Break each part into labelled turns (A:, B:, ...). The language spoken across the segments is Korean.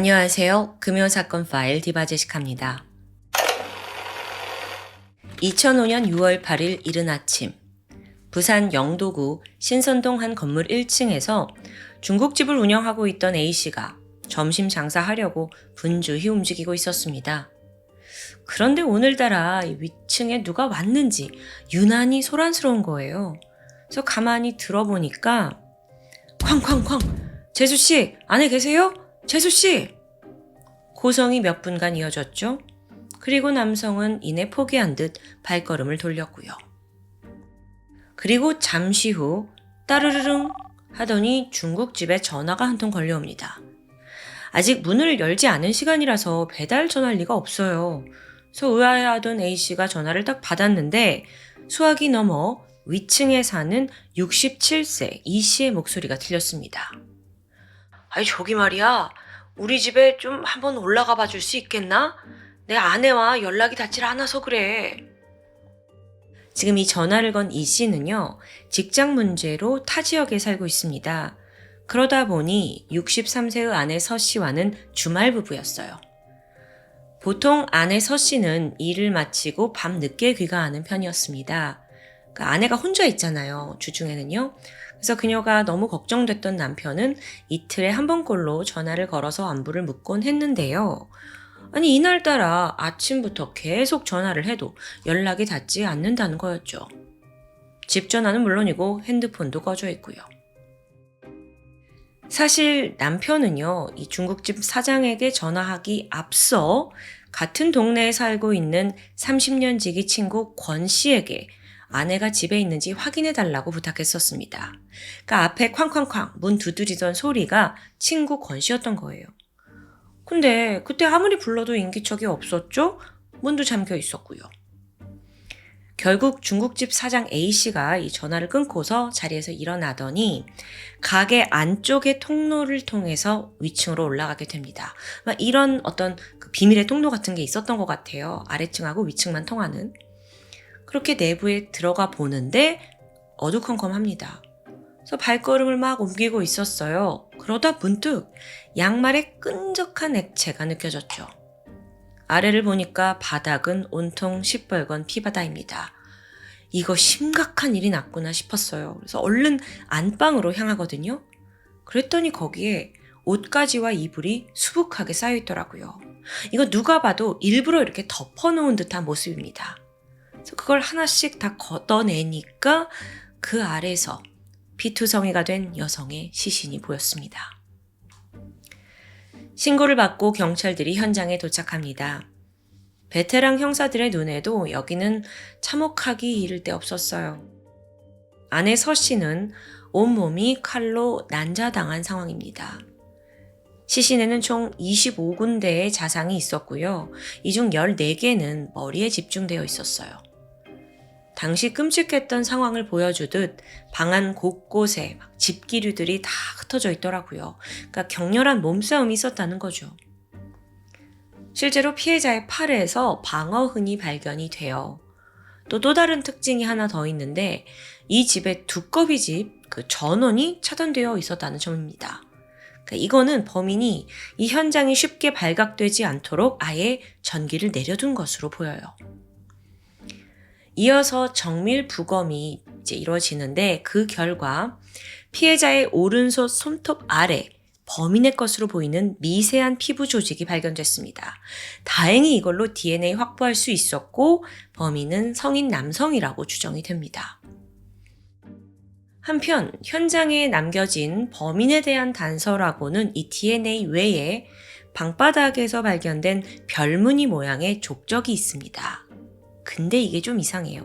A: 안녕하세요. 금요사건 파일 디바제식합니다. 2005년 6월 8일 이른 아침, 부산 영도구 신선동 한 건물 1층에서 중국집을 운영하고 있던 A씨가 점심 장사하려고 분주히 움직이고 있었습니다. 그런데 오늘따라 위층에 누가 왔는지 유난히 소란스러운 거예요. 그래서 가만히 들어보니까 쾅쾅쾅! 재수씨! 안에 계세요? 재수씨! 고성이 몇 분간 이어졌죠. 그리고 남성은 이내 포기한 듯 발걸음을 돌렸고요. 그리고 잠시 후 따르르릉 하더니 중국집에 전화가 한 통 걸려옵니다. 아직 문을 열지 않은 시간이라서 배달 전화할 리가 없어요. 그래서 의아해하던 A씨가 전화를 딱 받았는데 수화기 넘어 위층에 사는 67세 E씨의 목소리가 들렸습니다. 아니 저기 말이야, 우리 집에 좀 한번 올라가 봐 줄 수 있겠나? 내 아내와 연락이 닿질 않아서 그래. 지금 이 전화를 건 E씨는요, 직장 문제로 타 지역에 살고 있습니다. 그러다 보니 63세의 아내 서씨와는 주말 부부였어요. 보통 아내 서씨는 일을 마치고 밤 늦게 귀가하는 편이었습니다. 그러니까 아내가 혼자 있잖아요, 주중에는요. 그래서 그녀가 너무 걱정됐던 남편은 이틀에 한 번꼴로 전화를 걸어서 안부를 묻곤 했는데요. 아니 이날따라 아침부터 계속 전화를 해도 연락이 닿지 않는다는 거였죠. 집 전화는 물론이고 핸드폰도 꺼져 있고요. 사실 남편은요, 이 중국집 사장에게 전화하기 앞서 같은 동네에 살고 있는 30년 지기 친구 권 씨에게 아내가 집에 있는지 확인해 달라고 부탁했었습니다. 그러니까 앞에 쾅쾅쾅 문 두드리던 소리가 친구 권 씨였던 거예요. 근데 그때 아무리 불러도 인기척이 없었죠? 문도 잠겨 있었고요. 결국 중국집 사장 A씨가 이 전화를 끊고서 자리에서 일어나더니 가게 안쪽의 통로를 통해서 위층으로 올라가게 됩니다. 이런 어떤 그 비밀의 통로 같은 게 있었던 것 같아요. 아래층하고 위층만 통하는. 그렇게 내부에 들어가 보는데 어두컴컴합니다. 그래서 발걸음을 막 옮기고 있었어요. 그러다 문득 양말에 끈적한 액체가 느껴졌죠. 아래를 보니까 바닥은 온통 시뻘건 피바다입니다. 이거 심각한 일이 났구나 싶었어요. 그래서 얼른 안방으로 향하거든요. 그랬더니 거기에 옷가지와 이불이 수북하게 쌓여 있더라고요. 이거 누가 봐도 일부러 이렇게 덮어놓은 듯한 모습입니다. 그래서 그걸 하나씩 다 걷어내니까 그 아래서 피투성이가 된 여성의 시신이 보였습니다. 신고를 받고 경찰들이 현장에 도착합니다. 베테랑 형사들의 눈에도 여기는 참혹하기 이를 데 없었어요. 아내 서 씨는 온몸이 칼로 난자당한 상황입니다. 시신에는 총 25군데의 자상이 있었고요. 이 중 14개는 머리에 집중되어 있었어요. 당시 끔찍했던 상황을 보여주듯 방 안 곳곳에 집기류들이 다 흩어져 있더라고요. 그러니까 격렬한 몸싸움이 있었다는 거죠. 실제로 피해자의 팔에서 방어흔이 발견이 돼요. 또 다른 특징이 하나 더 있는데 이 집의 두꺼비 집 그 전원이 차단되어 있었다는 점입니다. 그러니까 이거는 범인이 이 현장이 쉽게 발각되지 않도록 아예 전기를 내려둔 것으로 보여요. 이어서 정밀 부검이 이제 이루어지는데 그 결과 피해자의 오른손 손톱 아래 범인의 것으로 보이는 미세한 피부 조직이 발견됐습니다. 다행히 이걸로 DNA 확보할 수 있었고 범인은 성인 남성이라고 추정이 됩니다. 한편 현장에 남겨진 범인에 대한 단서라고는 이 DNA 외에 방바닥에서 발견된 별무늬 모양의 족적이 있습니다. 근데 이게 좀 이상해요.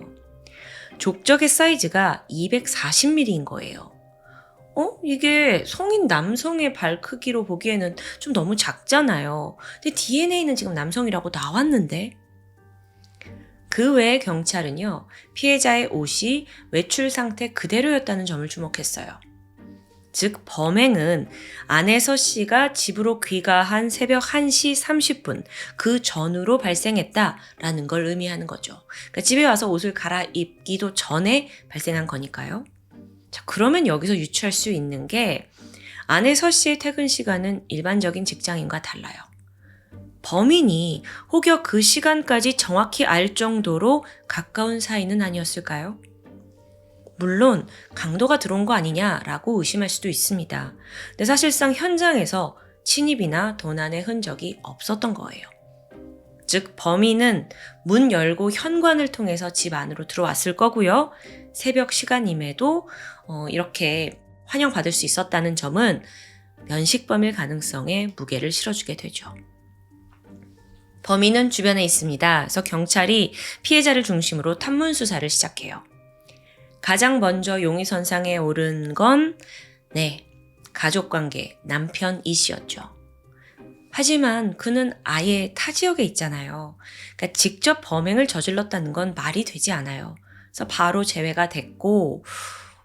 A: 족적의 사이즈가 240mm인 거예요. 이게 성인 남성의 발 크기로 보기에는 좀 너무 작잖아요. 근데 DNA는 지금 남성이라고 나왔는데? 그 외에 경찰은요, 피해자의 옷이 외출 상태 그대로였다는 점을 주목했어요. 즉 범행은 아내 서 씨가 집으로 귀가한 새벽 1시 30분 그 전후로 발생했다라는 걸 의미하는 거죠. 그러니까 집에 와서 옷을 갈아입기도 전에 발생한 거니까요. 자, 그러면 여기서 유추할 수 있는 게 아내 서 씨의 퇴근 시간은 일반적인 직장인과 달라요. 범인이 혹여 그 시간까지 정확히 알 정도로 가까운 사이는 아니었을까요? 물론 강도가 들어온 거 아니냐라고 의심할 수도 있습니다. 근데 사실상 현장에서 침입이나 도난의 흔적이 없었던 거예요. 즉 범인은 문 열고 현관을 통해서 집 안으로 들어왔을 거고요. 새벽 시간임에도 이렇게 환영받을 수 있었다는 점은 면식범일 가능성에 무게를 실어주게 되죠. 범인은 주변에 있습니다. 그래서 경찰이 피해자를 중심으로 탐문 수사를 시작해요. 가장 먼저 용의선상에 오른 건 가족관계 남편 이 씨였죠. 하지만 그는 아예 타 지역에 있잖아요. 그러니까 직접 범행을 저질렀다는 건 말이 되지 않아요. 그래서 바로 제외가 됐고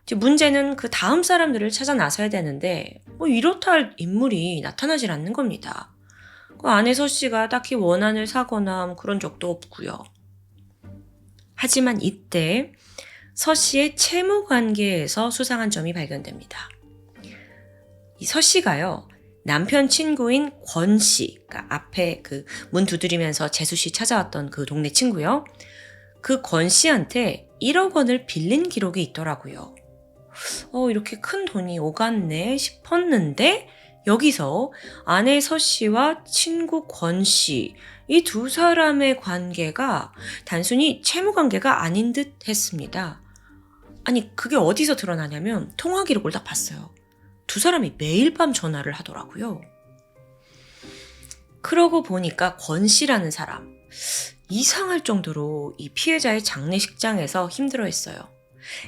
A: 이제 문제는 그 다음 사람들을 찾아 나서야 되는데 이렇다 할 인물이 나타나질 않는 겁니다. 그 아내 서 씨가 딱히 원한을 사거나 그런 적도 없고요. 하지만 이때 서 씨의 채무 관계에서 수상한 점이 발견됩니다. 이 서 씨가요, 남편 친구인 권 씨, 그러니까 앞에 그 문 두드리면서 재수 씨 찾아왔던 그 동네 친구요. 그 권 씨한테 1억 원을 빌린 기록이 있더라고요. 이렇게 큰 돈이 오갔네 싶었는데 여기서 아내 서 씨와 친구 권 씨, 이 두 사람의 관계가 단순히 채무 관계가 아닌 듯 했습니다. 아니 그게 어디서 드러나냐면 통화 기록을 딱 봤어요. 두 사람이 매일 밤 전화를 하더라고요. 그러고 보니까 권 씨라는 사람, 이상할 정도로 이 피해자의 장례식장에서 힘들어했어요.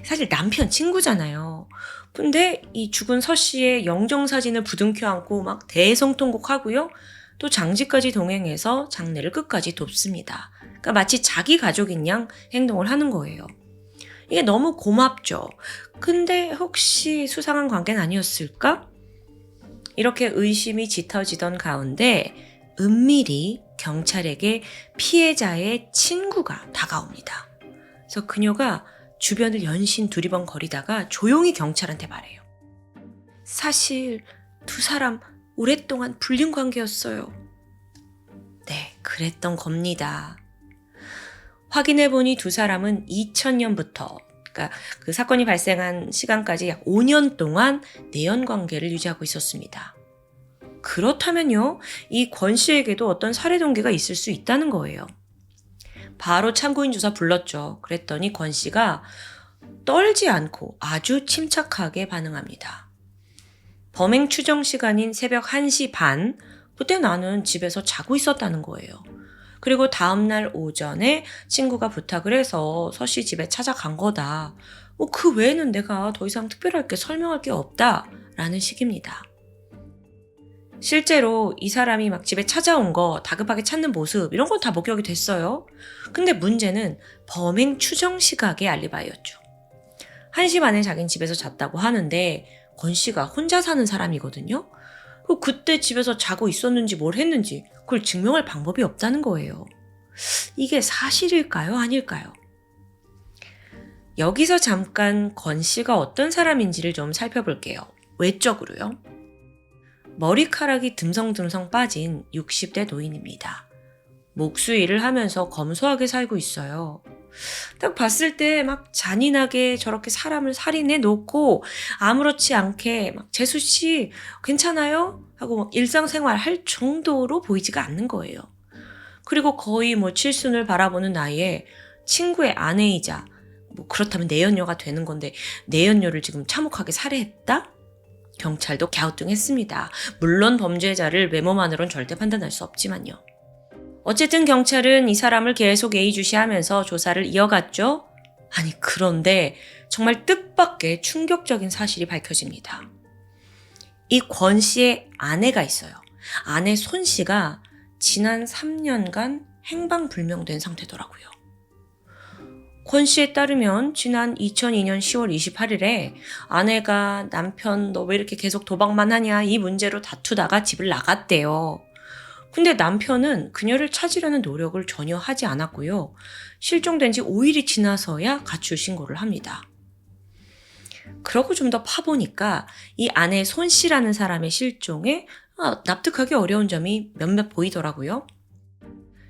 A: 사실 남편 친구잖아요. 근데 이 죽은 서 씨의 영정사진을 부둥켜 안고 막 대성통곡하고요. 또 장지까지 동행해서 장례를 끝까지 돕습니다. 그러니까 마치 자기 가족인 양 행동을 하는 거예요. 이게 너무 고맙죠. 근데 혹시 수상한 관계는 아니었을까? 이렇게 의심이 짙어지던 가운데 은밀히 경찰에게 피해자의 친구가 다가옵니다. 그래서 그녀가 주변을 연신 두리번거리다가 조용히 경찰한테 말해요. 사실 두 사람 오랫동안 불륜 관계였어요. 네, 그랬던 겁니다. 확인해보니 두 사람은 2000년부터, 그러니까 그 사건이 발생한 시간까지 약 5년 동안 내연 관계를 유지하고 있었습니다. 그렇다면요, 이 권 씨에게도 어떤 살해 동기가 있을 수 있다는 거예요. 바로 참고인 조사 불렀죠. 그랬더니 권 씨가 떨지 않고 아주 침착하게 반응합니다. 범행 추정 시간인 새벽 1시 반, 그때 나는 집에서 자고 있었다는 거예요. 그리고 다음날 오전에 친구가 부탁을 해서 서 씨 집에 찾아간 거다. 그 외에는 내가 더 이상 특별할 게 설명할 게 없다. 라는 식입니다. 실제로 이 사람이 막 집에 찾아온 거 다급하게 찾는 모습 이런 건 다 목격이 됐어요. 근데 문제는 범행 추정 시각의 알리바이였죠. 1시 반에 자긴 집에서 잤다고 하는데 권 씨가 혼자 사는 사람이거든요. 그때 집에서 자고 있었는지 뭘 했는지 그걸 증명할 방법이 없다는 거예요. 이게 사실일까요? 아닐까요? 여기서 잠깐 권 씨가 어떤 사람인지를 좀 살펴볼게요. 외적으로요. 머리카락이 듬성듬성 빠진 60대 노인입니다. 목수일을 하면서 검소하게 살고 있어요. 딱 봤을 때 막 잔인하게 저렇게 사람을 살인해 놓고 아무렇지 않게 막 재수씨 괜찮아요? 하고 막 일상생활 할 정도로 보이지가 않는 거예요. 그리고 거의 칠순을 바라보는 나이에 친구의 아내이자 그렇다면 내연녀가 되는 건데 내연녀를 지금 참혹하게 살해했다? 경찰도 갸우뚱했습니다. 물론 범죄자를 외모만으로는 절대 판단할 수 없지만요. 어쨌든 경찰은 이 사람을 계속 예의주시하면서 조사를 이어갔죠. 아니 그런데 정말 뜻밖의 충격적인 사실이 밝혀집니다. 이 권 씨의 아내가 있어요. 아내 손 씨가 지난 3년간 행방불명된 상태더라고요. 권 씨에 따르면 지난 2002년 10월 28일에 아내가 남편 너 왜 이렇게 계속 도박만 하냐 이 문제로 다투다가 집을 나갔대요. 근데 남편은 그녀를 찾으려는 노력을 전혀 하지 않았고요. 실종된 지 5일이 지나서야 가출 신고를 합니다. 그러고 좀 더 파보니까 이 아내 손 씨라는 사람의 실종에 납득하기 어려운 점이 몇몇 보이더라고요.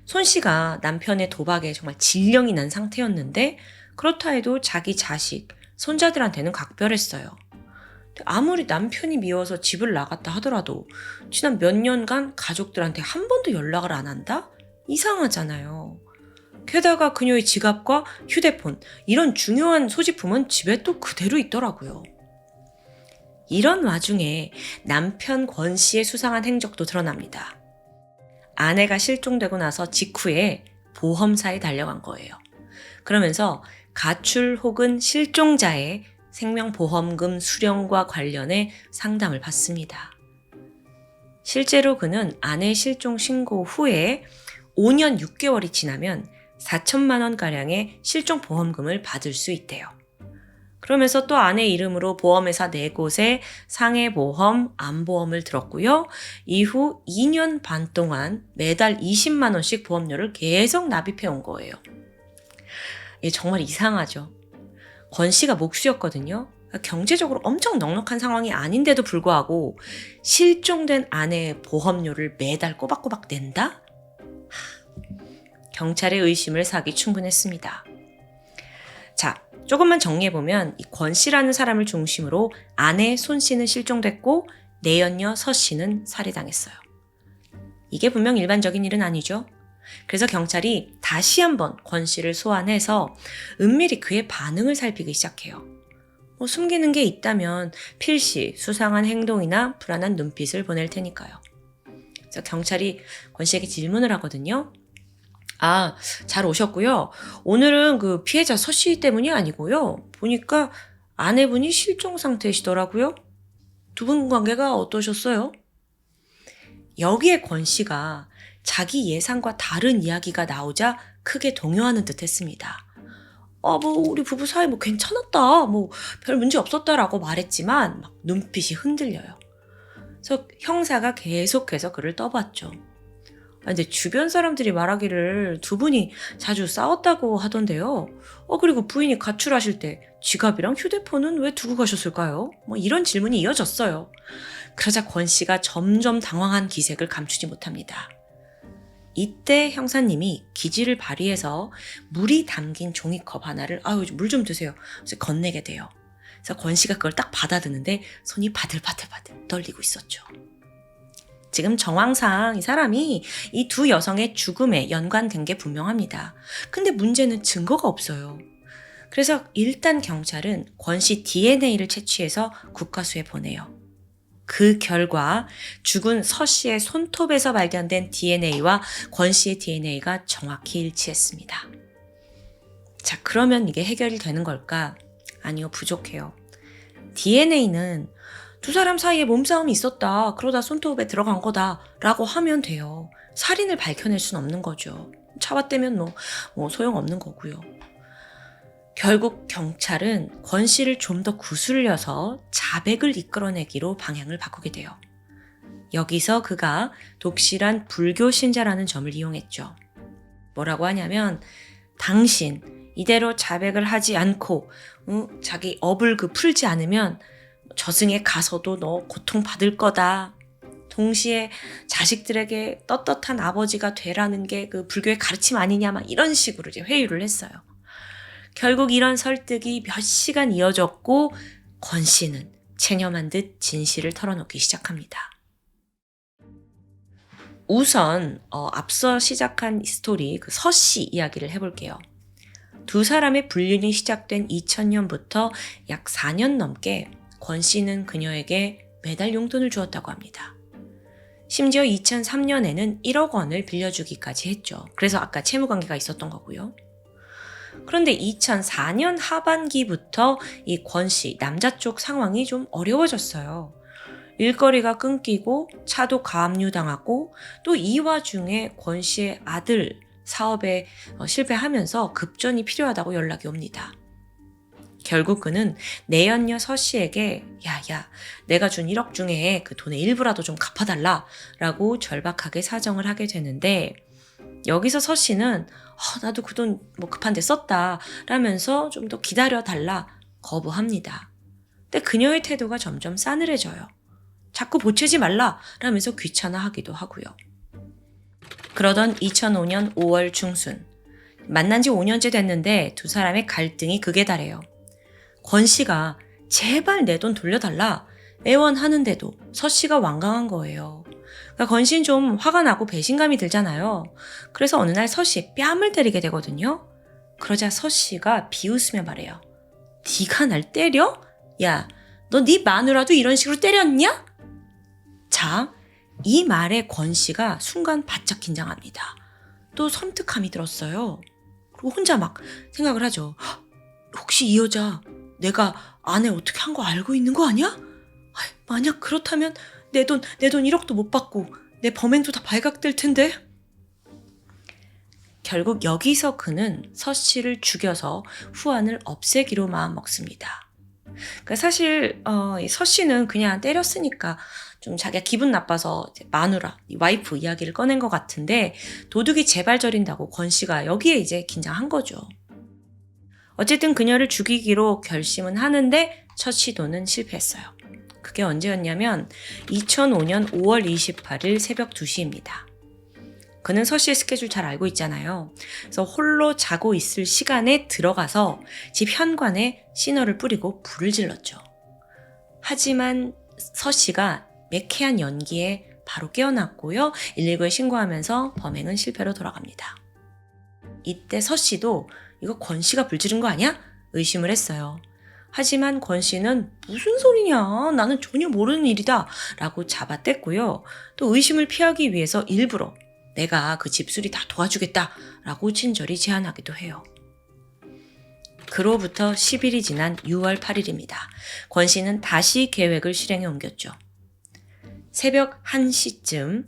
A: 손 씨가 남편의 도박에 정말 질령이 난 상태였는데 그렇다 해도 자기 자식, 손자들한테는 각별했어요. 아무리 남편이 미워서 집을 나갔다 하더라도 지난 몇 년간 가족들한테 한 번도 연락을 안 한다? 이상하잖아요. 게다가 그녀의 지갑과 휴대폰, 이런 중요한 소지품은 집에 또 그대로 있더라고요. 이런 와중에 남편 권 씨의 수상한 행적도 드러납니다. 아내가 실종되고 나서 직후에 보험사에 달려간 거예요. 그러면서 가출 혹은 실종자의 생명보험금 수령과 관련해 상담을 받습니다. 실제로 그는 아내 실종 신고 후에 5년 6개월이 지나면 4천만 원가량의 실종보험금을 받을 수 있대요. 그러면서 또 아내 이름으로 보험회사 4곳에 상해보험, 암보험을 들었고요. 이후 2년 반 동안 매달 20만 원씩 보험료를 계속 납입해 온 거예요. 정말 이상하죠. 권 씨가 목수였거든요. 경제적으로 엄청 넉넉한 상황이 아닌데도 불구하고 실종된 아내의 보험료를 매달 꼬박꼬박 낸다? 경찰의 의심을 사기 충분했습니다. 자, 조금만 정리해보면 이 권 씨라는 사람을 중심으로 아내 손 씨는 실종됐고 내연녀 서 씨는 살해당했어요. 이게 분명 일반적인 일은 아니죠. 그래서 경찰이 다시 한번 권 씨를 소환해서 은밀히 그의 반응을 살피기 시작해요. 숨기는 게 있다면 필시 수상한 행동이나 불안한 눈빛을 보낼 테니까요. 그래서 경찰이 권 씨에게 질문을 하거든요. 잘 오셨고요. 오늘은 그 피해자 서 씨 때문이 아니고요. 보니까 아내분이 실종 상태시더라고요. 두 분 관계가 어떠셨어요? 여기에 권 씨가 자기 예상과 다른 이야기가 나오자 크게 동요하는 듯 했습니다. 우리 부부 사이 괜찮았다. 별 문제 없었다라고 말했지만 막 눈빛이 흔들려요. 그래서 형사가 계속해서 그를 떠봤죠. 근데 주변 사람들이 말하기를 두 분이 자주 싸웠다고 하던데요. 그리고 부인이 가출하실 때 지갑이랑 휴대폰은 왜 두고 가셨을까요? 이런 질문이 이어졌어요. 그러자 권 씨가 점점 당황한 기색을 감추지 못합니다. 이때 형사님이 기지를 발휘해서 물이 담긴 종이컵 하나를 물 좀 드세요. 그래서 건네게 돼요. 그래서 권 씨가 그걸 딱 받아드는데 손이 바들바들바들 떨리고 있었죠. 지금 정황상 이 사람이 이 두 여성의 죽음에 연관된 게 분명합니다. 근데 문제는 증거가 없어요. 그래서 일단 경찰은 권 씨 DNA를 채취해서 국과수에 보내요. 그 결과 죽은 서 씨의 손톱에서 발견된 DNA와 권 씨의 DNA가 정확히 일치했습니다. 자, 그러면 이게 해결이 되는 걸까? 아니요, 부족해요. DNA는 두 사람 사이에 몸싸움이 있었다. 그러다 손톱에 들어간 거다. 라고 하면 돼요. 살인을 밝혀낼 순 없는 거죠. 잡아떼면 소용없는 거고요. 결국 경찰은 권 씨를 좀 더 구슬려서 자백을 이끌어내기로 방향을 바꾸게 돼요. 여기서 그가 독실한 불교 신자라는 점을 이용했죠. 뭐라고 하냐면 당신 이대로 자백을 하지 않고 자기 업을 풀지 않으면 저승에 가서도 너 고통받을 거다. 동시에 자식들에게 떳떳한 아버지가 되라는 게 그 불교의 가르침 아니냐 막 이런 식으로 이제 회유를 했어요. 결국 이런 설득이 몇 시간 이어졌고 권 씨는 체념한 듯 진실을 털어놓기 시작합니다. 우선 앞서 시작한 스토리 그 서 씨 이야기를 해볼게요. 두 사람의 불륜이 시작된 2000년부터 약 4년 넘게 권 씨는 그녀에게 매달 용돈을 주었다고 합니다. 심지어 2003년에는 1억 원을 빌려주기까지 했죠. 그래서 아까 채무관계가 있었던 거고요. 그런데 2004년 하반기부터 이 권 씨, 남자 쪽 상황이 좀 어려워졌어요. 일거리가 끊기고 차도 가압류당하고 또 이 와중에 권 씨의 아들 사업에 실패하면서 급전이 필요하다고 연락이 옵니다. 결국 그는 내연녀 서 씨에게 야, 내가 준 1억 중에 그 돈의 일부라도 좀 갚아달라 라고 절박하게 사정을 하게 되는데 여기서 서 씨는 나도 그 돈 급한데 썼다 라면서 좀 더 기다려달라 거부합니다. 근데 그녀의 태도가 점점 싸늘해져요. 자꾸 보채지 말라 라면서 귀찮아하기도 하고요. 그러던 2005년 5월 중순, 만난 지 5년째 됐는데 두 사람의 갈등이 극에 달해요. 권 씨가 제발 내 돈 돌려달라 애원하는데도 서 씨가 완강한 거예요. 그러니까 권 씨는 좀 화가 나고 배신감이 들잖아요. 그래서 어느 날 서 씨의 뺨을 때리게 되거든요. 그러자 서 씨가 비웃으며 말해요. 네가 날 때려? 야, 너 네 마누라도 이런 식으로 때렸냐? 자, 이 말에 권 씨가 순간 바짝 긴장합니다. 또 섬뜩함이 들었어요. 그리고 혼자 막 생각을 하죠. 혹시 이 여자 내가 아내 어떻게 한 거 알고 있는 거 아니야? 만약 그렇다면 내 돈 1억도 못 받고 내 범행도 다 발각될 텐데. 결국 여기서 그는 서 씨를 죽여서 후안을 없애기로 마음먹습니다. 그러니까 사실 서 씨는 그냥 때렸으니까 좀 자기가 기분 나빠서 마누라, 와이프 이야기를 꺼낸 것 같은데 도둑이 재발 저린다고 권 씨가 여기에 이제 긴장한 거죠. 어쨌든 그녀를 죽이기로 결심은 하는데 첫 시도는 실패했어요. 그게 언제였냐면 2005년 5월 28일 새벽 2시입니다. 그는 서 씨의 스케줄 잘 알고 있잖아요. 그래서 홀로 자고 있을 시간에 들어가서 집 현관에 시너를 뿌리고 불을 질렀죠. 하지만 서 씨가 매캐한 연기에 바로 깨어났고요. 119에 신고하면서 범행은 실패로 돌아갑니다. 이때 서 씨도 이거 권 씨가 불 지른 거 아니야? 의심을 했어요. 하지만 권 씨는 무슨 소리냐? 나는 전혀 모르는 일이다 라고 잡아댔고요. 또 의심을 피하기 위해서 일부러 내가 그 집수리 다 도와주겠다 라고 친절히 제안하기도 해요. 그로부터 10일이 지난 6월 8일입니다. 권 씨는 다시 계획을 실행에 옮겼죠. 새벽 1시쯤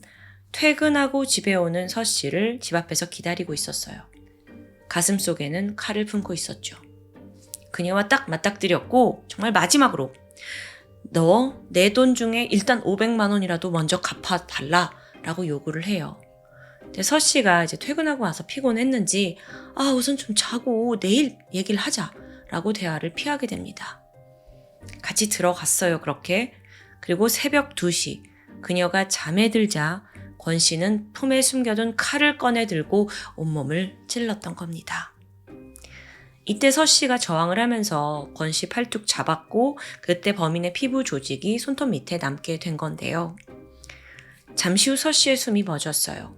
A: 퇴근하고 집에 오는 서 씨를 집 앞에서 기다리고 있었어요. 가슴속에는 칼을 품고 있었죠. 그녀와 딱 맞닥뜨렸고 정말 마지막으로 너 내 돈 중에 일단 500만 원이라도 먼저 갚아달라 라고 요구를 해요. 근데 서 씨가 이제 퇴근하고 와서 피곤했는지 우선 좀 자고 내일 얘기를 하자 라고 대화를 피하게 됩니다. 같이 들어갔어요. 그렇게. 그리고 새벽 2시 그녀가 잠에 들자 권 씨는 품에 숨겨둔 칼을 꺼내 들고 온몸을 찔렀던 겁니다. 이때 서 씨가 저항을 하면서 권 씨 팔뚝 잡았고 그때 범인의 피부 조직이 손톱 밑에 남게 된 건데요. 잠시 후 서 씨의 숨이 멎었어요.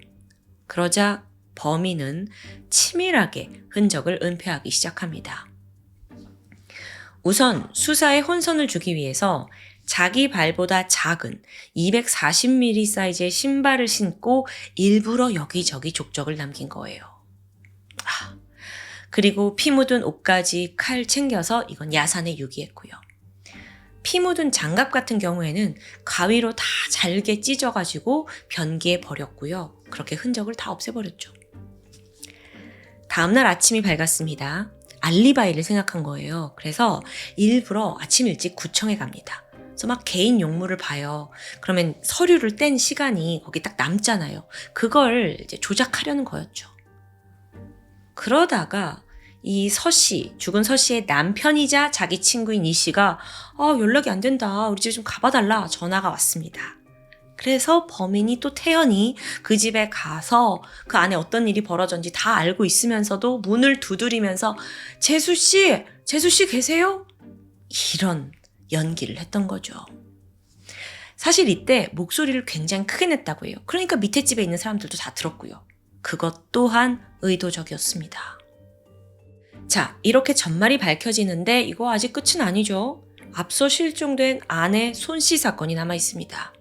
A: 그러자 범인은 치밀하게 흔적을 은폐하기 시작합니다. 우선 수사에 혼선을 주기 위해서 자기 발보다 작은 240mm 사이즈의 신발을 신고 일부러 여기저기 족적을 남긴 거예요. 그리고 피 묻은 옷까지 칼 챙겨서 이건 야산에 유기했고요. 피 묻은 장갑 같은 경우에는 가위로 다 잘게 찢어가지고 변기에 버렸고요. 그렇게 흔적을 다 없애버렸죠. 다음날 아침이 밝았습니다. 알리바이를 생각한 거예요. 그래서 일부러 아침 일찍 구청에 갑니다. 그래서 막 개인 용무를 봐요. 그러면 서류를 뗀 시간이 거기 딱 남잖아요. 그걸 이제 조작하려는 거였죠. 그러다가 이 서 씨, 죽은 서 씨의 남편이자 자기 친구인 이 씨가 연락이 안 된다. 우리 집에 좀 가봐달라. 전화가 왔습니다. 그래서 범인이 또 태연히 그 집에 가서 그 안에 어떤 일이 벌어졌는지 다 알고 있으면서도 문을 두드리면서 재수 씨 계세요? 이런 연기를 했던 거죠. 사실 이때 목소리를 굉장히 크게 냈다고 해요. 그러니까 밑에 집에 있는 사람들도 다 들었고요. 그것 또한 의도적이었습니다. 자, 이렇게 전말이 밝혀지는데 이거 아직 끝은 아니죠. 앞서 실종된 아내 손 씨 사건이 남아 있습니다.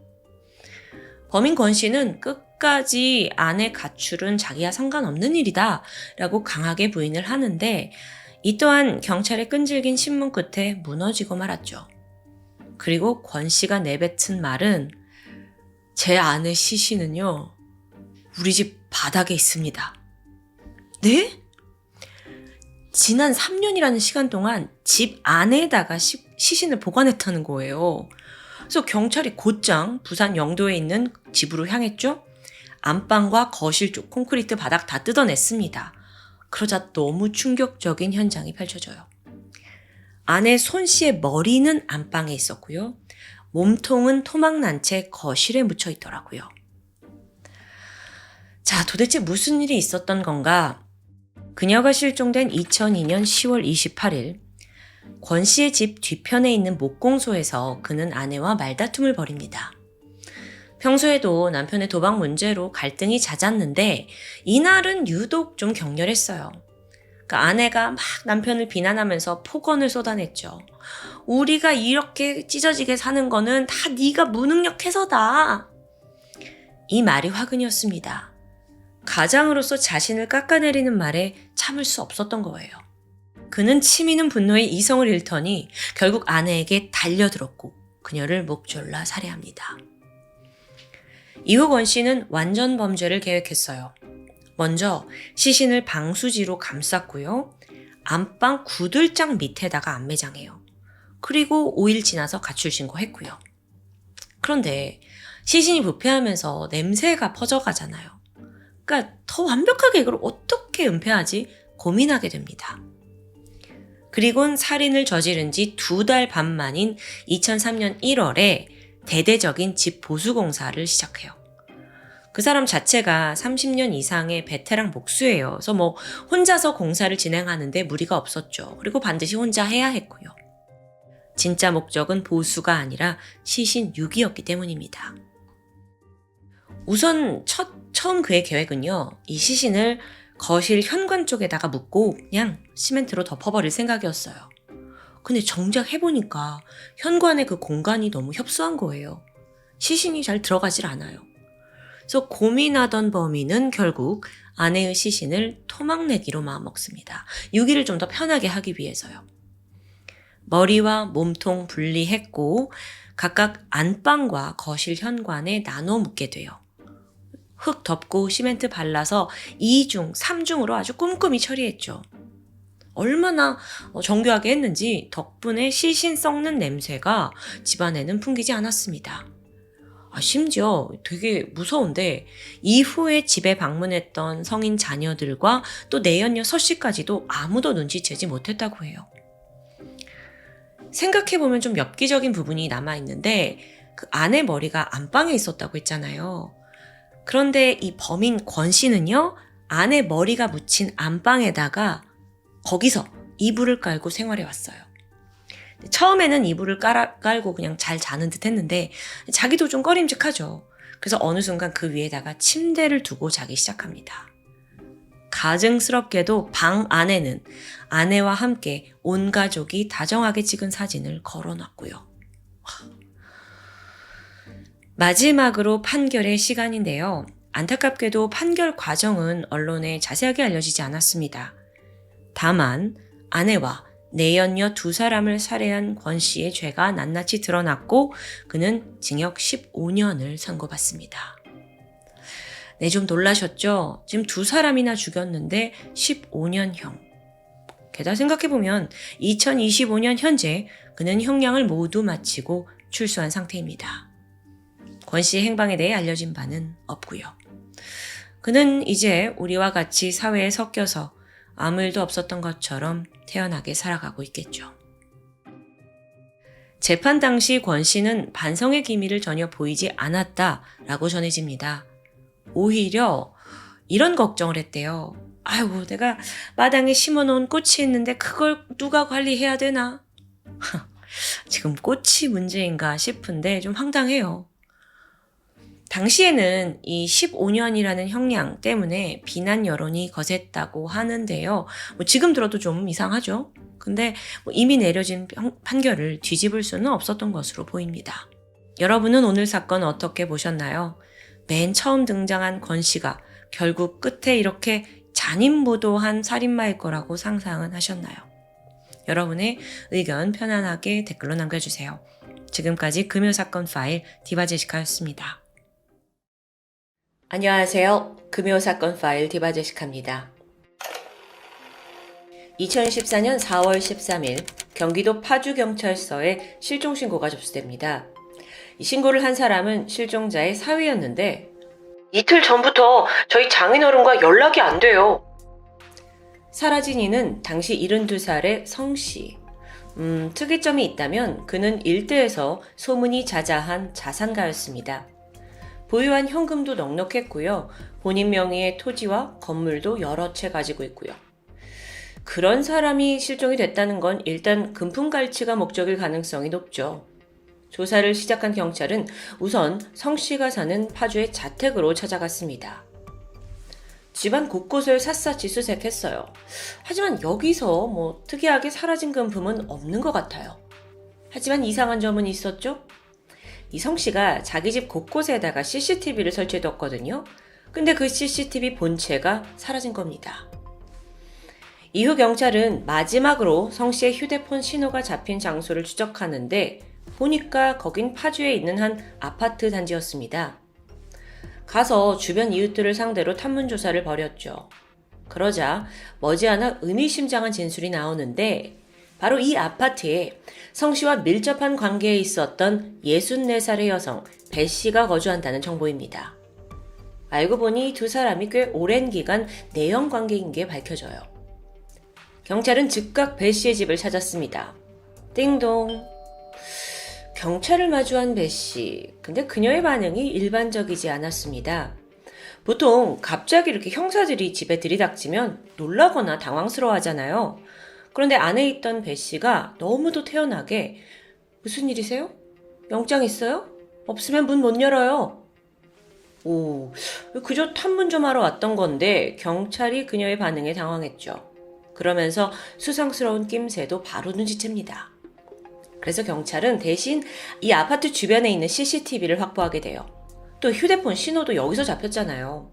A: 범인 권 씨는 끝까지 아내 가출은 자기와 상관없는 일이다 라고 강하게 부인을 하는데 이 또한 경찰의 끈질긴 신문 끝에 무너지고 말았죠. 그리고 권 씨가 내뱉은 말은 제 아내 시신은요 우리 집 바닥에 있습니다. 네? 지난 3년이라는 시간 동안 집 안에다가 시신을 보관했다는 거예요. 그래서 경찰이 곧장 부산 영도에 있는 집으로 향했죠. 안방과 거실 쪽 콘크리트 바닥 다 뜯어냈습니다. 그러자 너무 충격적인 현장이 펼쳐져요. 아내 손 씨의 머리는 안방에 있었고요. 몸통은 토막난 채 거실에 묻혀 있더라고요. 자, 도대체 무슨 일이 있었던 건가? 그녀가 실종된 2002년 10월 28일, 권 씨의 집 뒤편에 있는 목공소에서 그는 아내와 말다툼을 벌입니다. 평소에도 남편의 도박 문제로 갈등이 잦았는데 이날은 유독 좀 격렬했어요. 그러니까 아내가 막 남편을 비난하면서 폭언을 쏟아냈죠. 우리가 이렇게 찢어지게 사는 거는 다 네가 무능력해서다. 이 말이 화근이었습니다. 가장으로서 자신을 깎아내리는 말에 참을 수 없었던 거예요. 그는 치미는 분노에 이성을 잃더니 결국 아내에게 달려들었고 그녀를 목졸라 살해합니다. 이후 권 씨는 완전 범죄를 계획했어요. 먼저 시신을 방수지로 감쌌고요. 안방 구들장 밑에다가 안매장해요. 그리고 5일 지나서 가출 신고했고요. 그런데 시신이 부패하면서 냄새가 퍼져가잖아요. 그러니까 더 완벽하게 이걸 어떻게 은폐하지 고민하게 됩니다. 그리고는 살인을 저지른 지 2달 반 만인 2003년 1월에 대대적인 집 보수 공사를 시작해요. 그 사람 자체가 30년 이상의 베테랑 목수예요. 그래서 혼자서 공사를 진행하는데 무리가 없었죠. 그리고 반드시 혼자 해야 했고요. 진짜 목적은 보수가 아니라 시신 유기였기 때문입니다. 우선 처음 그의 계획은요. 이 시신을 거실 현관 쪽에다가 묻고 그냥 시멘트로 덮어버릴 생각이었어요. 근데 정작 해보니까 현관의 그 공간이 너무 협소한 거예요. 시신이 잘 들어가질 않아요. 그래서 고민하던 범인은 결국 아내의 시신을 토막내기로 마음먹습니다. 유기를 좀 더 편하게 하기 위해서요. 머리와 몸통 분리했고 각각 안방과 거실 현관에 나눠 묻게 돼요. 흙 덮고 시멘트 발라서 2중, 3중으로 아주 꼼꼼히 처리했죠. 얼마나 정교하게 했는지 덕분에 시신 썩는 냄새가 집안에는 풍기지 않았습니다. 심지어 되게 무서운데 이후에 집에 방문했던 성인 자녀들과 또 내연녀 서 씨까지도 아무도 눈치채지 못했다고 해요. 생각해보면 좀 엽기적인 부분이 남아있는데 그 아내 머리가 안방에 있었다고 했잖아요. 그런데 이 범인 권 씨는요, 아내 머리가 묻힌 안방에다가 거기서 이불을 깔고 생활해 왔어요. 처음에는 이불을 깔고 그냥 잘 자는 듯 했는데 자기도 좀 꺼림직하죠. 그래서 어느 순간 그 위에다가 침대를 두고 자기 시작합니다. 가증스럽게도 방 안에는 아내와 함께 온 가족이 다정하게 찍은 사진을 걸어놨고요. 마지막으로 판결의 시간인데요. 안타깝게도 판결 과정은 언론에 자세하게 알려지지 않았습니다. 다만 아내와 내연녀 2사람을 살해한 권 씨의 죄가 낱낱이 드러났고 그는 징역 15년을 선고받습니다. 네, 좀 놀라셨죠? 지금 2사람이나 죽였는데 15년형. 게다가 생각해보면 2025년 현재 그는 형량을 모두 마치고 출소한 상태입니다. 권 씨의 행방에 대해 알려진 바는 없고요. 그는 이제 우리와 같이 사회에 섞여서 아무 일도 없었던 것처럼 태연하게 살아가고 있겠죠. 재판 당시 권 씨는 반성의 기미를 전혀 보이지 않았다라고 전해집니다. 오히려 이런 걱정을 했대요. 아이고, 내가 마당에 심어놓은 꽃이 있는데 그걸 누가 관리해야 되나? 지금 꽃이 문제인가 싶은데 좀 황당해요. 당시에는 이 15년이라는 형량 때문에 비난 여론이 거셌다고 하는데요. 지금 들어도 좀 이상하죠? 근데 이미 내려진 판결을 뒤집을 수는 없었던 것으로 보입니다. 여러분은 오늘 사건 어떻게 보셨나요? 맨 처음 등장한 권 씨가 결국 끝에 이렇게 잔인무도한 살인마일 거라고 상상은 하셨나요? 여러분의 의견 편안하게 댓글로 남겨주세요. 지금까지 금요사건 파일 디바제시카였습니다. 안녕하세요. 금요사건 파일 디바제시카입니다. 2014년 4월 13일 경기도 파주경찰서에 실종신고가 접수됩니다. 이 신고를 한 사람은 실종자의 사위였는데 이틀 전부터 저희 장인어른과 연락이 안 돼요. 사라진 이는 당시 72살의 성씨. 특이점이 있다면 그는 일대에서 소문이 자자한 자산가였습니다. 보유한 현금도 넉넉했고요. 본인 명의의 토지와 건물도 여러 채 가지고 있고요. 그런 사람이 실종이 됐다는 건 일단 금품갈취가 목적일 가능성이 높죠. 조사를 시작한 경찰은 우선 성 씨가 사는 파주의 자택으로 찾아갔습니다. 집안 곳곳을 샅샅이 수색했어요. 하지만 여기서 특이하게 사라진 금품은 없는 것 같아요. 하지만 이상한 점은 있었죠? 이 성 씨가 자기 집 곳곳에다가 CCTV를 설치해뒀거든요. 근데 그 CCTV 본체가 사라진 겁니다. 이후 경찰은 마지막으로 성 씨의 휴대폰 신호가 잡힌 장소를 추적하는데 보니까 거긴 파주에 있는 한 아파트 단지였습니다. 가서 주변 이웃들을 상대로 탐문 조사를 벌였죠. 그러자 머지않아 의미심장한 진술이 나오는데 바로 이 아파트에 성 씨와 밀접한 관계에 있었던 64살의 여성 배 씨가 거주한다는 정보입니다. 알고 보니 두 사람이 꽤 오랜 기간 내연 관계인 게 밝혀져요. 경찰은 즉각 배 씨의 집을 찾았습니다. 띵동. 경찰을 마주한 배 씨. 근데 그녀의 반응이 일반적이지 않았습니다. 보통 갑자기 이렇게 형사들이 집에 들이닥치면 놀라거나 당황스러워하잖아요. 그런데 안에 있던 배 씨가 너무도 태연하게 무슨 일이세요? 영장 있어요? 없으면 문 못 열어요. 그저 탐문 좀 하러 왔던 건데 경찰이 그녀의 반응에 당황했죠. 그러면서 수상스러운 낌새도 바로 눈치챕니다. 그래서 경찰은 대신 이 아파트 주변에 있는 CCTV를 확보하게 돼요. 또 휴대폰 신호도 여기서 잡혔잖아요.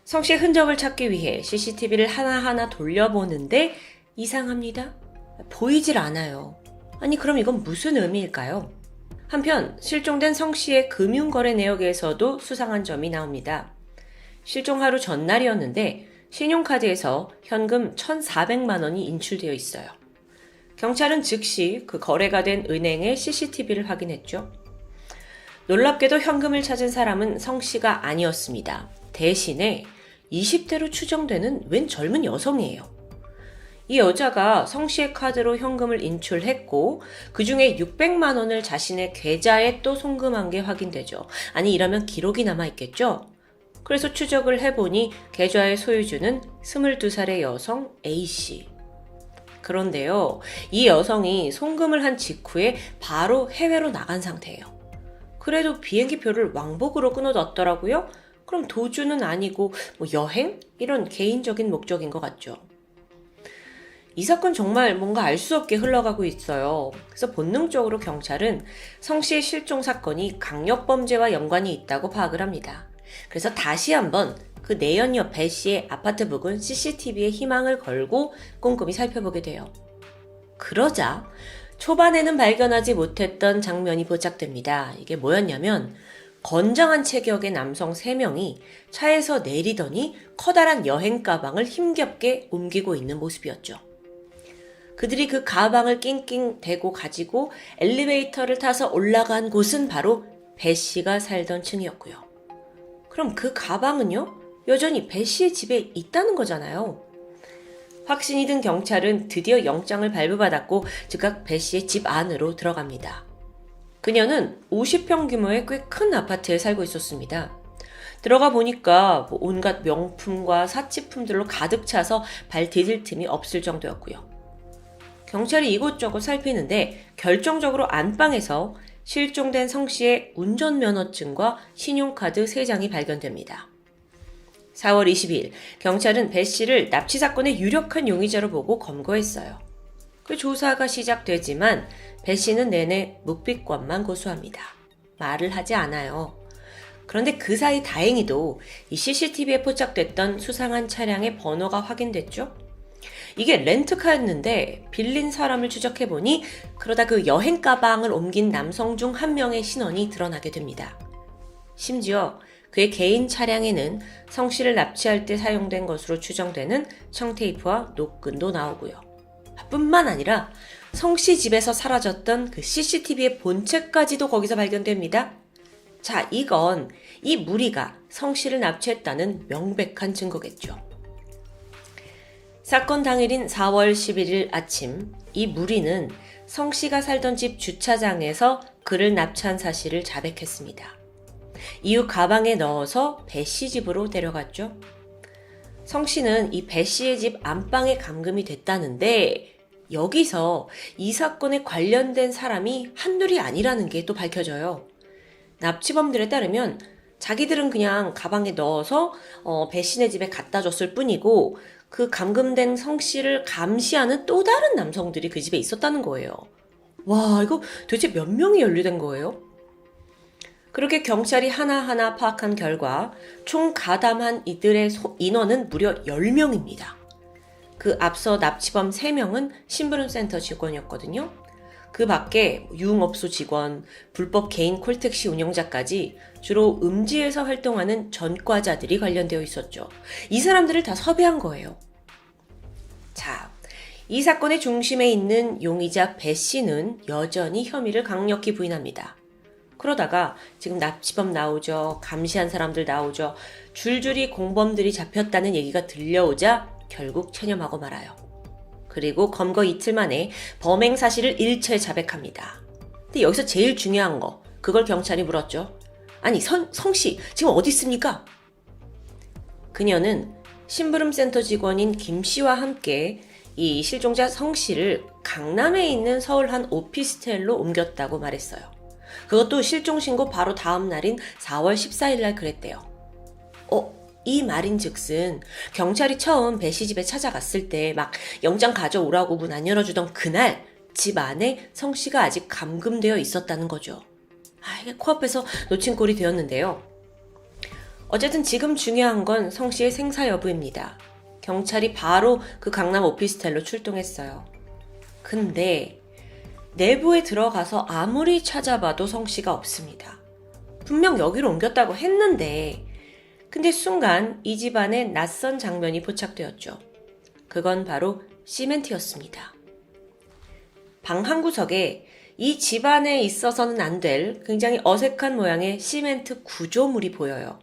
A: 성 씨의 흔적을 찾기 위해 CCTV를 하나하나 돌려보는데 이상합니다. 보이질 않아요. 아니 그럼 이건 무슨 의미일까요? 한편 실종된 성 씨의 금융거래 내역에서도 수상한 점이 나옵니다. 실종 하루 전날이었는데 신용카드에서 현금 1,400만 원이 인출되어 있어요. 경찰은 즉시 그 거래가 된 은행의 CCTV를 확인했죠. 놀랍게도 현금을 찾은 사람은 성 씨가 아니었습니다. 대신에 20대로 추정되는 웬 젊은 여성이에요. 이 여자가 성 씨의 카드로 현금을 인출했고 그중에 600만 원을 자신의 계좌에 또 송금한 게 확인되죠. 아니 이러면 기록이 남아있겠죠? 그래서 추적을 해보니 계좌의 소유주는 22살의 여성 A씨. 그런데요, 이 여성이 송금을 한 직후에 바로 해외로 나간 상태예요. 그래도 비행기표를 왕복으로 끊어놨더라고요. 그럼 도주는 아니고 여행? 이런 개인적인 목적인 것 같죠. 이 사건 정말 뭔가 알 수 없게 흘러가고 있어요. 그래서 본능적으로 경찰은 성 씨의 실종 사건이 강력범죄와 연관이 있다고 파악을 합니다. 그래서 다시 한번 그 내연녀 배 씨의 아파트 부근 CCTV에 희망을 걸고 꼼꼼히 살펴보게 돼요. 그러자 초반에는 발견하지 못했던 장면이 포착됩니다. 이게 뭐였냐면 건장한 체격의 남성 3명이 차에서 내리더니 커다란 여행 가방을 힘겹게 옮기고 있는 모습이었죠. 그들이 그 가방을 낑낑 대고 가지고 엘리베이터를 타서 올라간 곳은 바로 배 씨가 살던 층이었고요. 그럼 그 가방은요? 여전히 배 씨의 집에 있다는 거잖아요. 확신이 든 경찰은 드디어 영장을 발부받았고 즉각 배 씨의 집 안으로 들어갑니다. 그녀는 50평 규모의 꽤 큰 아파트에 살고 있었습니다. 들어가 보니까 온갖 명품과 사치품들로 가득 차서 발 디딜 틈이 없을 정도였고요. 경찰이 이곳저곳 살피는데 결정적으로 안방에서 실종된 성 씨의 운전면허증과 신용카드 3장이 발견됩니다. 4월 22일 경찰은 배 씨를 납치 사건의 유력한 용의자로 보고 검거했어요. 그 조사가 시작되지만 배 씨는 내내 묵비권만 고수합니다. 말을 하지 않아요. 그런데 그 사이 다행히도 이 CCTV에 포착됐던 수상한 차량의 번호가 확인됐죠. 이게 렌트카였는데 빌린 사람을 추적해보니 그러다 그 여행 가방을 옮긴 남성 중 한 명의 신원이 드러나게 됩니다. 심지어 그의 개인 차량에는 성 씨를 납치할 때 사용된 것으로 추정되는 청테이프와 노끈도 나오고요. 뿐만 아니라 성 씨 집에서 사라졌던 그 CCTV의 본체까지도 거기서 발견됩니다. 자, 이건 이 무리가 성 씨를 납치했다는 명백한 증거겠죠. 사건 당일인 4월 11일 아침 이 무리는 성 씨가 살던 집 주차장에서 그를 납치한 사실을 자백했습니다. 이후 가방에 넣어서 배 씨 집으로 데려갔죠. 성 씨는 이 배 씨의 집 안방에 감금이 됐다는데 여기서 이 사건에 관련된 사람이 한둘이 아니라는 게 또 밝혀져요. 납치범들에 따르면 자기들은 그냥 가방에 넣어서 배 씨네 집에 갖다 줬을 뿐이고 그 감금된 성 씨를 감시하는 또 다른 남성들이 그 집에 있었다는 거예요. 와, 이거 도대체 몇 명이 연루된 거예요? 그렇게 경찰이 하나하나 파악한 결과 총 가담한 이들의 인원은 무려 10명입니다. 그 앞서 납치범 3명은 심부름센터 직원이었거든요. 그 밖에 유흥업소 직원, 불법 개인 콜택시 운영자까지 주로 음지에서 활동하는 전과자들이 관련되어 있었죠. 이 사람들을 다 섭외한 거예요. 자, 이 사건의 중심에 있는 용의자 배 씨는 여전히 혐의를 강력히 부인합니다. 그러다가 지금 납치범 나오죠. 감시한 사람들 나오죠. 줄줄이 공범들이 잡혔다는 얘기가 들려오자 결국 체념하고 말아요. 그리고 검거 이틀 만에 범행 사실을 일체 자백합니다. 근데 여기서 제일 중요한 거, 그걸 경찰이 물었죠. 아니, 성씨 지금 어디 있습니까? 그녀는 심부름센터 직원인 김씨와 함께 이 실종자 성씨를 강남에 있는 서울 한 오피스텔로 옮겼다고 말했어요. 그것도 실종신고 바로 다음 날인 4월 14일 날 그랬대요. 이 말인즉슨 경찰이 처음 배 씨 집에 찾아갔을 때 막 영장 가져오라고 문 안 열어주던 그날 집 안에 성 씨가 아직 감금되어 있었다는 거죠. 이게 코앞에서 놓친 꼴이 되었는데요. 어쨌든 지금 중요한 건 성 씨의 생사 여부입니다. 경찰이 바로 그 강남 오피스텔로 출동했어요. 근데 내부에 들어가서 아무리 찾아봐도 성 씨가 없습니다. 분명 여기로 옮겼다고 했는데 근데 순간 이 집안에 낯선 장면이 포착되었죠. 그건 바로 시멘트였습니다. 방 한 구석에 이 집안에 있어서는 안 될 굉장히 어색한 모양의 시멘트 구조물이 보여요.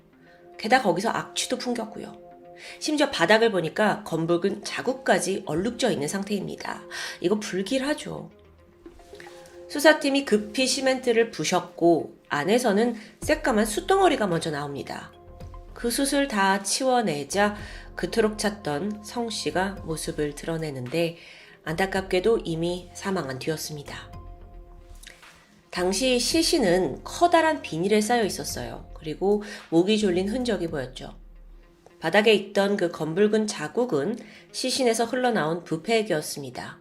A: 게다가 거기서 악취도 풍겼고요. 심지어 바닥을 보니까 검붉은 자국까지 얼룩져 있는 상태입니다. 이거 불길하죠. 수사팀이 급히 시멘트를 부셨고 안에서는 새까만 숯덩어리가 먼저 나옵니다. 그 숯을 다 치워내자 그토록 찾던 성 씨가 모습을 드러내는데 안타깝게도 이미 사망한 뒤였습니다. 당시 시신은 커다란 비닐에 쌓여 있었어요. 그리고 목이 졸린 흔적이 보였죠. 바닥에 있던 그 검붉은 자국은 시신에서 흘러나온 부패액이었습니다.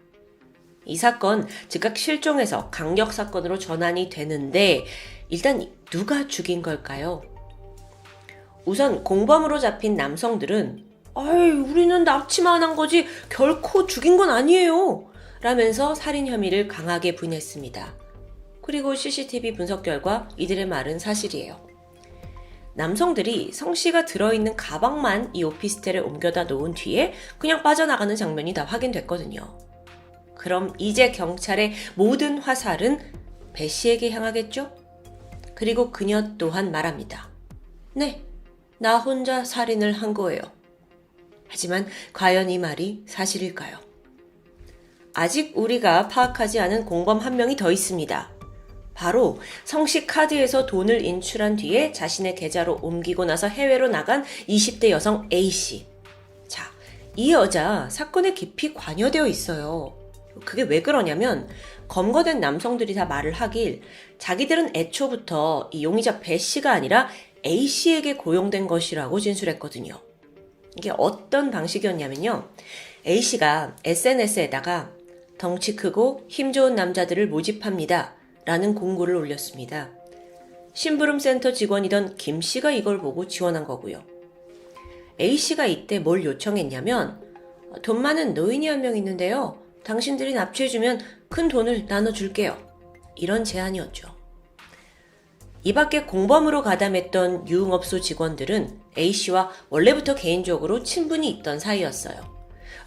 A: 이 사건 즉각 실종해서 강력사건으로 전환이 되는데 일단 누가 죽인 걸까요? 우선 공범으로 잡힌 남성들은 우리는 납치만 한 거지 결코 죽인 건 아니에요 라면서 살인 혐의를 강하게 부인했습니다. 그리고 CCTV 분석 결과 이들의 말은 사실이에요. 남성들이 성 씨가 들어있는 가방만 이 오피스텔에 옮겨다 놓은 뒤에 그냥 빠져나가는 장면이 다 확인됐거든요. 그럼 이제 경찰의 모든 화살은 배 씨에게 향하겠죠? 그리고 그녀 또한 말합니다. 네, 나 혼자 살인을 한 거예요. 하지만 과연 이 말이 사실일까요? 아직 우리가 파악하지 않은 공범 한 명이 더 있습니다. 바로 성씨 카드에서 돈을 인출한 뒤에 자신의 계좌로 옮기고 나서 해외로 나간 20대 여성 A씨. 자, 이 여자 사건에 깊이 관여되어 있어요. 그게 왜 그러냐면 검거된 남성들이 다 말을 하길 자기들은 애초부터 이 용의자 배씨가 아니라 A씨에게 고용된 것이라고 진술했거든요. 이게 어떤 방식이었냐면요. A씨가 SNS에다가 덩치 크고 힘 좋은 남자들을 모집합니다 라는 공고를 올렸습니다. 심부름센터 직원이던 김씨가 이걸 보고 지원한 거고요. A씨가 이때 뭘 요청했냐면 돈 많은 노인이 한 명 있는데요. 당신들이 납치해주면 큰 돈을 나눠줄게요. 이런 제안이었죠. 이 밖에 공범으로 가담했던 유흥업소 직원들은 A씨와 원래부터 개인적으로 친분이 있던 사이였어요.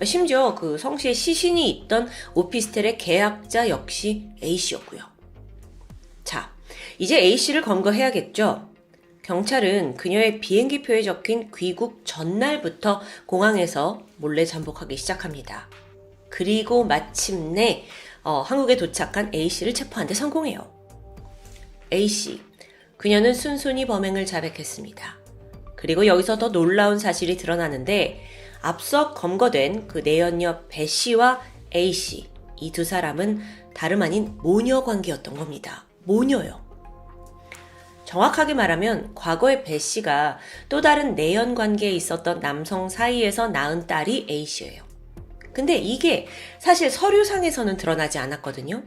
A: 심지어 그 성씨의 시신이 있던 오피스텔의 계약자 역시 A씨였고요. 자, 이제 A씨를 검거해야겠죠. 경찰은 그녀의 비행기표에 적힌 귀국 전날부터 공항에서 몰래 잠복하기 시작합니다. 그리고 마침내 한국에 도착한 A씨를 체포한 데 성공해요. A씨, 그녀는 순순히 범행을 자백했습니다. 그리고 여기서 더 놀라운 사실이 드러나는데 앞서 검거된 그 내연녀 배씨와 A씨, 이 두 사람은 다름 아닌 모녀 관계였던 겁니다. 모녀요. 정확하게 말하면 과거에 배씨가 또 다른 내연 관계에 있었던 남성 사이에서 낳은 딸이 A씨예요. 근데 이게 사실 서류상에서는 드러나지 않았거든요.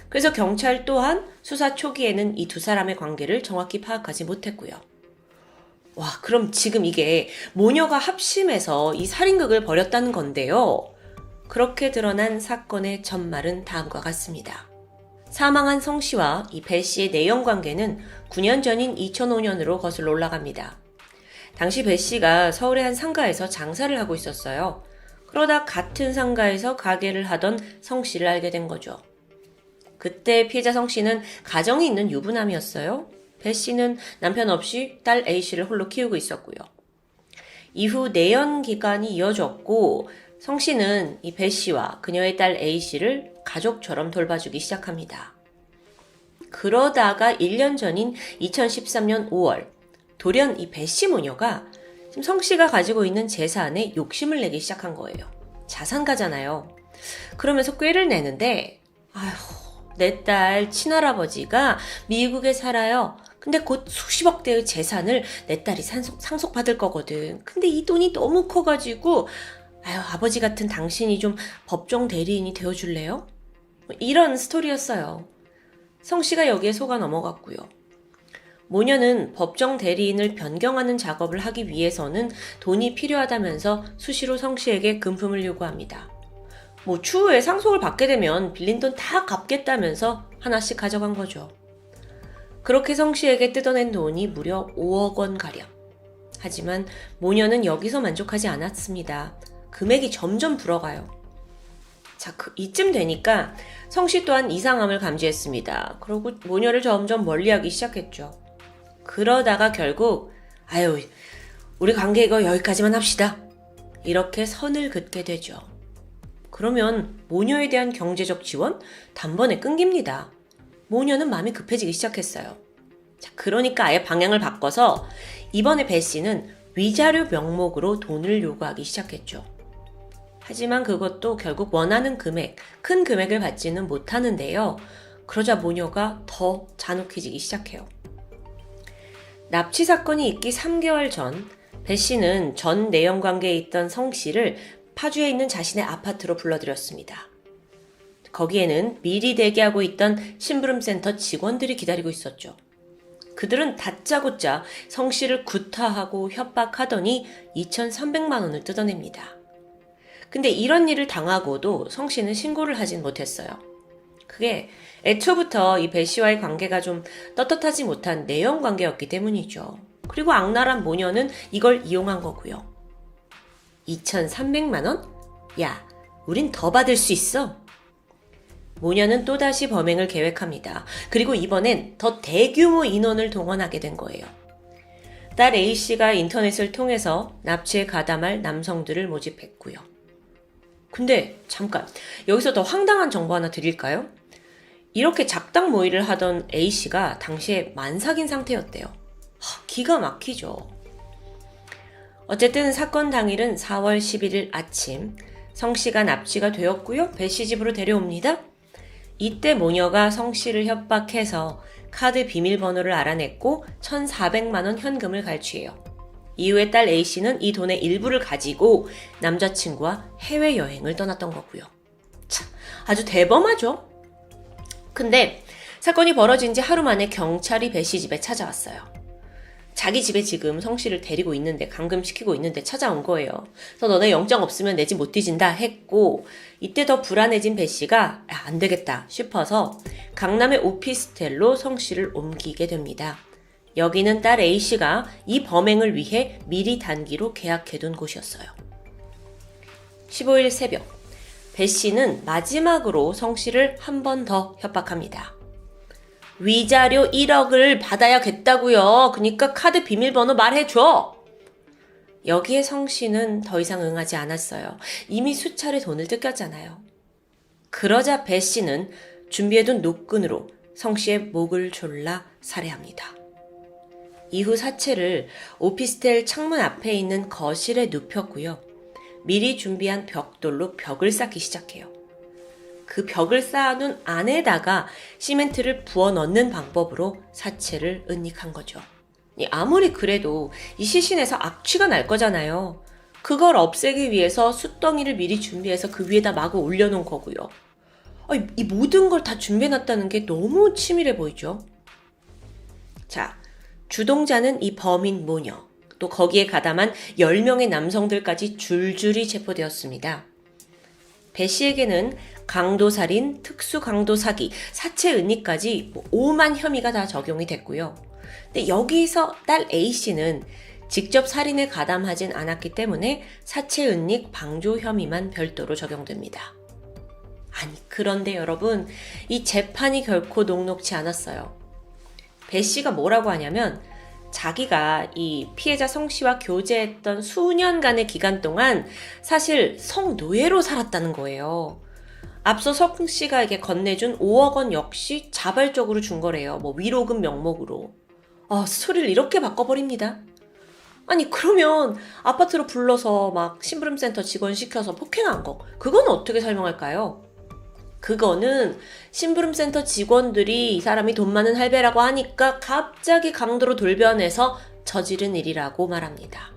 A: 그래서 경찰 또한 수사 초기에는 이 두 사람의 관계를 정확히 파악하지 못했고요. 와, 그럼 지금 이게 모녀가 합심해서 이 살인극을 벌였다는 건데요. 그렇게 드러난 사건의 전말은 다음과 같습니다. 사망한 성 씨와 이 배 씨의 내연 관계는 9년 전인 2005년으로 거슬러 올라갑니다. 당시 배 씨가 서울의 한 상가에서 장사를 하고 있었어요. 그러다 같은 상가에서 가게를 하던 성 씨를 알게 된 거죠. 그때 피해자 성 씨는 가정이 있는 유부남이었어요. 배 씨는 남편 없이 딸 A 씨를 홀로 키우고 있었고요. 이후 내연 기간이 이어졌고 성 씨는 이 배 씨와 그녀의 딸 A 씨를 가족처럼 돌봐주기 시작합니다. 그러다가 1년 전인 2013년 5월 돌연 이 배 씨 모녀가 지금 성 씨가 가지고 있는 재산에 욕심을 내기 시작한 거예요. 자산가잖아요. 그러면서 꾀를 내는데 내 딸 친할아버지가 미국에 살아요. 근데 곧 수십억 대의 재산을 내 딸이 상속받을 거거든. 근데 이 돈이 너무 커가지고 아버지 같은 당신이 좀 법정 대리인이 되어줄래요? 이런 스토리였어요. 성 씨가 여기에 속아 넘어갔고요. 모녀는 법정 대리인을 변경하는 작업을 하기 위해서는 돈이 필요하다면서 수시로 성 씨에게 금품을 요구합니다. 추후에 상속을 받게 되면 빌린 돈 다 갚겠다면서 하나씩 가져간 거죠. 그렇게 성 씨에게 뜯어낸 돈이 무려 5억 원 가량. 하지만 모녀는 여기서 만족하지 않았습니다. 금액이 점점 불어가요. 자, 이쯤 되니까 성 씨 또한 이상함을 감지했습니다. 그리고 모녀를 점점 멀리하기 시작했죠. 그러다가 결국 우리 관계 이거 여기까지만 합시다. 이렇게 선을 긋게 되죠. 그러면 모녀에 대한 경제적 지원 단번에 끊깁니다. 모녀는 마음이 급해지기 시작했어요. 자, 그러니까 아예 방향을 바꿔서 이번에 배 씨는 위자료 명목으로 돈을 요구하기 시작했죠. 하지만 그것도 결국 원하는 큰 금액을 받지는 못하는데요. 그러자 모녀가 더 잔혹해지기 시작해요. 납치 사건이 있기 3개월 전, 배 씨는 전 내연 관계에 있던 성 씨를 파주에 있는 자신의 아파트로 불러들였습니다. 거기에는 미리 대기하고 있던 심부름센터 직원들이 기다리고 있었죠. 그들은 다짜고짜 성 씨를 구타하고 협박하더니 2,300만 원을 뜯어냅니다. 근데 이런 일을 당하고도 성 씨는 신고를 하진 못했어요. 그게 애초부터 이 배 씨와의 관계가 좀 떳떳하지 못한 내연 관계였기 때문이죠. 그리고 악랄한 모녀는 이걸 이용한 거고요. 2,300만 원? 야, 우린 더 받을 수 있어. 모녀는 또다시 범행을 계획합니다. 그리고 이번엔 더 대규모 인원을 동원하게 된 거예요. 딸 A씨가 인터넷을 통해서 납치에 가담할 남성들을 모집했고요. 근데 잠깐, 여기서 더 황당한 정보 하나 드릴까요? 이렇게 작당 모의를 하던 A씨가 당시에 만삭인 상태였대요. 기가 막히죠. 어쨌든 사건 당일은 4월 11일 아침, 성씨가 납치가 되었고요. 배씨 집으로 데려옵니다. 이때 모녀가 성씨를 협박해서 카드 비밀번호를 알아냈고 1,400만 원 현금을 갈취해요. 이후에 딸 A씨는 이 돈의 일부를 가지고 남자친구와 해외여행을 떠났던 거고요. 참, 아주 대범하죠? 근데 사건이 벌어진 지 하루 만에 경찰이 배씨 집에 찾아왔어요. 자기 집에 지금 성씨를 데리고 있는데, 감금시키고 있는데 찾아온 거예요. 그래서 너네 영장 없으면 내 집 못 뒤진다 했고, 이때 더 불안해진 배씨가 안 되겠다 싶어서 강남의 오피스텔로 성씨를 옮기게 됩니다. 여기는 딸 A씨가 이 범행을 위해 미리 단기로 계약해둔 곳이었어요. 15일 새벽, 배씨는 마지막으로 성씨를 한 번 더 협박합니다. 위자료 1억을 받아야겠다고요. 그러니까 카드 비밀번호 말해줘. 여기에 성씨는 더 이상 응하지 않았어요. 이미 수차례 돈을 뜯겼잖아요. 그러자 배 씨는 준비해둔 노끈으로 성 씨의 목을 졸라 살해합니다. 이후 사체를 오피스텔 창문 앞에 있는 거실에 눕혔고요. 미리 준비한 벽돌로 벽을 쌓기 시작해요. 그 벽을 쌓아둔 안에다가 시멘트를 부어 넣는 방법으로 사체를 은닉한 거죠. 아무리 그래도 이 시신에서 악취가 날 거잖아요. 그걸 없애기 위해서 숯덩이를 미리 준비해서 그 위에다 마구 올려놓은 거고요. 이 모든 걸 다 준비해놨다는 게 너무 치밀해 보이죠? 자, 주동자는 이 범인 모녀, 또 거기에 가담한 10명의 남성들까지 줄줄이 체포되었습니다. 배 씨에게는 강도살인, 특수강도사기, 사체 은닉까지 오만 혐의가 다 적용이 됐고요. 근데 여기서 딸 A 씨는 직접 살인에 가담하진 않았기 때문에 사체 은닉 방조 혐의만 별도로 적용됩니다. 아니, 그런데 여러분, 이 재판이 결코 녹록치 않았어요. 배 씨가 뭐라고 하냐면 자기가 이 피해자 성 씨와 교제했던 수년간의 기간 동안 사실 성노예로 살았다는 거예요. 앞서 성 씨가 이게 건네준 5억 원 역시 자발적으로 준 거래요. 위로금 명목으로. 스토리를 이렇게 바꿔버립니다. 아니, 그러면 아파트로 불러서 막 심부름센터 직원 시켜서 폭행한 거, 그건 어떻게 설명할까요? 그거는 심부름센터 직원들이 이 사람이 돈 많은 할배라고 하니까 갑자기 강도로 돌변해서 저지른 일이라고 말합니다.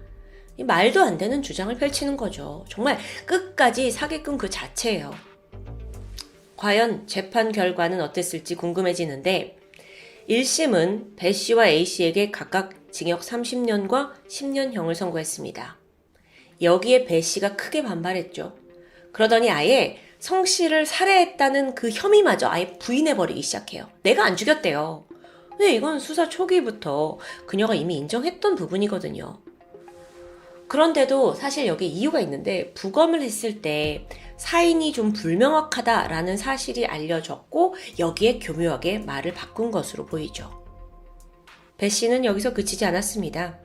A: 이 말도 안 되는 주장을 펼치는 거죠. 정말 끝까지 사기꾼 그 자체예요. 과연 재판 결과는 어땠을지 궁금해지는데 1심은 배 씨와 A 씨에게 각각 징역 30년과 10년형을 선고했습니다. 여기에 배 씨가 크게 반발했죠. 그러더니 아예 성 씨를 살해했다는 그 혐의마저 아예 부인해버리기 시작해요. 내가 안 죽였대요. 근데 이건 수사 초기부터 그녀가 이미 인정했던 부분이거든요. 그런데도 사실 여기 이유가 있는데 부검을 했을 때 사인이 좀 불명확하다라는 사실이 알려졌고 여기에 교묘하게 말을 바꾼 것으로 보이죠. 배 씨는 여기서 그치지 않았습니다.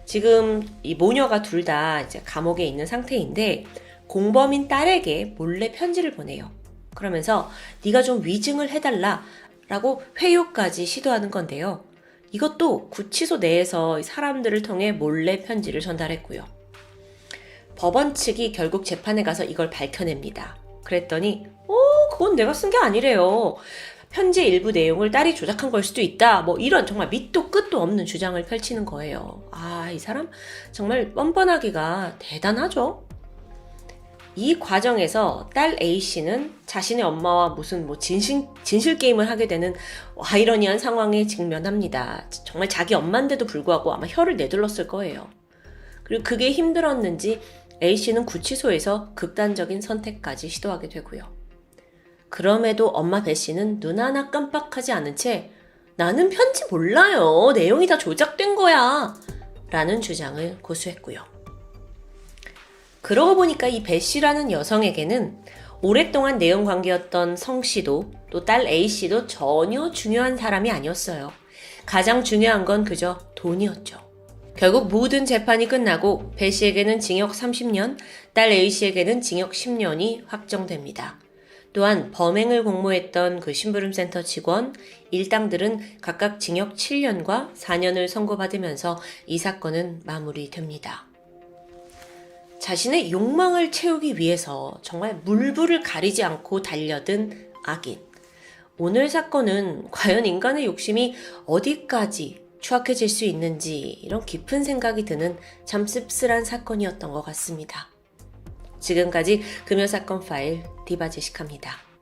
A: 지금 이 모녀가 둘 다 이제 감옥에 있는 상태인데 공범인 딸에게 몰래 편지를 보내요. 그러면서 네가 좀 위증을 해달라 라고 회유까지 시도하는 건데요. 이것도 구치소 내에서 사람들을 통해 몰래 편지를 전달했고요. 법원 측이 결국 재판에 가서 이걸 밝혀냅니다. 그랬더니 그건 내가 쓴 게 아니래요. 편지 일부 내용을 딸이 조작한 걸 수도 있다. 이런 정말 밑도 끝도 없는 주장을 펼치는 거예요. 이 사람 정말 뻔뻔하기가 대단하죠. 이 과정에서 딸 A씨는 자신의 엄마와 무슨 진실 게임을 하게 되는 아이러니한 상황에 직면합니다. 정말 자기 엄마인데도 불구하고 아마 혀를 내둘렀을 거예요. 그리고 그게 힘들었는지 A씨는 구치소에서 극단적인 선택까지 시도하게 되고요. 그럼에도 엄마 배씨는 눈 하나 깜빡하지 않은 채 나는 편지 몰라요. 내용이 다 조작된 거야. 라는 주장을 고수했고요. 그러고 보니까 이 배씨라는 여성에게는 오랫동안 내연관계였던 성씨도 또 딸 A씨도 전혀 중요한 사람이 아니었어요. 가장 중요한 건 그저 돈이었죠. 결국 모든 재판이 끝나고 배씨에게는 징역 30년, 딸 A씨에게는 징역 10년이 확정됩니다. 또한 범행을 공모했던 그 심부름센터 직원, 일당들은 각각 징역 7년과 4년을 선고받으면서 이 사건은 마무리됩니다. 자신의 욕망을 채우기 위해서 정말 물불을 가리지 않고 달려든 악인. 오늘 사건은 과연 인간의 욕심이 어디까지 추악해질 수 있는지 이런 깊은 생각이 드는 참 씁쓸한 사건이었던 것 같습니다. 지금까지 금요사건 파일 디바제시카입니다.